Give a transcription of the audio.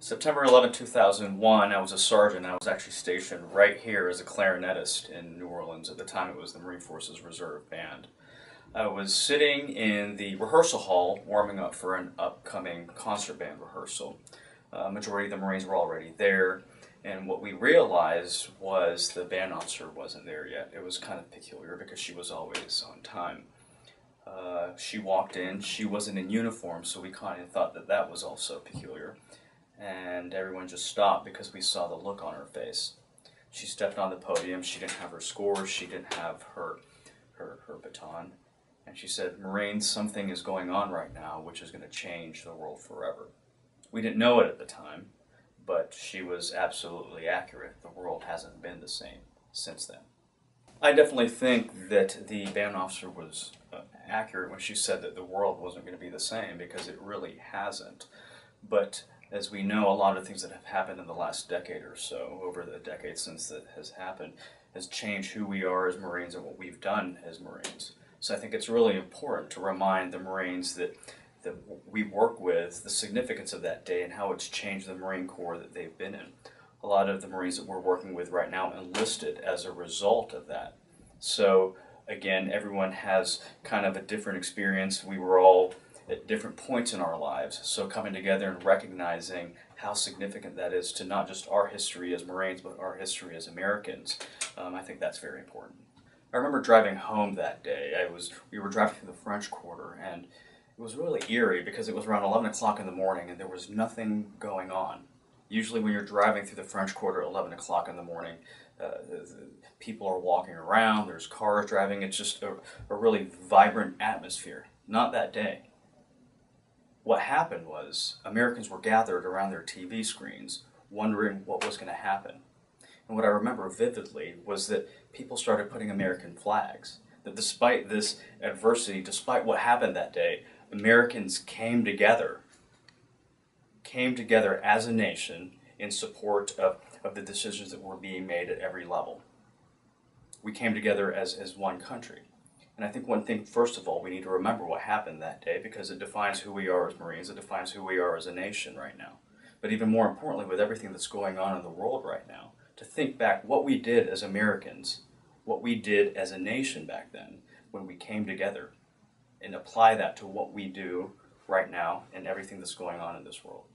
September 11, 2001, I was a sergeant. I was actually stationed right here as a clarinetist in New Orleans. At the time, it was the Marine Forces Reserve Band. I was sitting in the rehearsal hall warming up for an upcoming concert band rehearsal. Majority of the Marines were already there, and what we realized was the band officer wasn't there yet. It was kind of peculiar because she was always on time. She walked in, she wasn't in uniform, so we kind of thought that that was also peculiar. And everyone just stopped because we saw the look on her face. She stepped on the podium, she didn't have her scores, she didn't have her baton, and she said, "Marines, something is going on right now which is going to change the world forever." We didn't know it at the time, but she was absolutely accurate. The world hasn't been the same since then. I definitely think that the band officer was accurate when she said that the world wasn't going to be the same, because it really hasn't. But as we know, a lot of things that have happened in the last decade or so, over the decade since that has happened, has changed who we are as Marines and what we've done as Marines. So I think it's really important to remind the Marines that we work with, the significance of that day and how it's changed the Marine Corps that they've been in. A lot of the Marines that we're working with right now enlisted as a result of that. So again, everyone has kind of a different experience. We were all at different points in our lives, so coming together and recognizing how significant that is to not just our history as Marines, but our history as Americans, I think that's very important. I remember driving home that day. We were driving through the French Quarter, and it was really eerie because it was around 11 o'clock in the morning and there was nothing going on. Usually when you're driving through the French Quarter at 11 o'clock in the morning, people are walking around, there's cars driving, it's just a really vibrant atmosphere. Not that day. What happened was Americans were gathered around their TV screens wondering what was going to happen. And what I remember vividly was that people started putting American flags. That despite this adversity, despite what happened that day, Americans came together as a nation in support of the decisions that were being made at every level. We came together as one country. And I think one thing, first of all, we need to remember what happened that day, because it defines who we are as Marines, it defines who we are as a nation right now. But even more importantly, with everything that's going on in the world right now, to think back what we did as Americans, what we did as a nation back then when we came together, and apply that to what we do right now and everything that's going on in this world.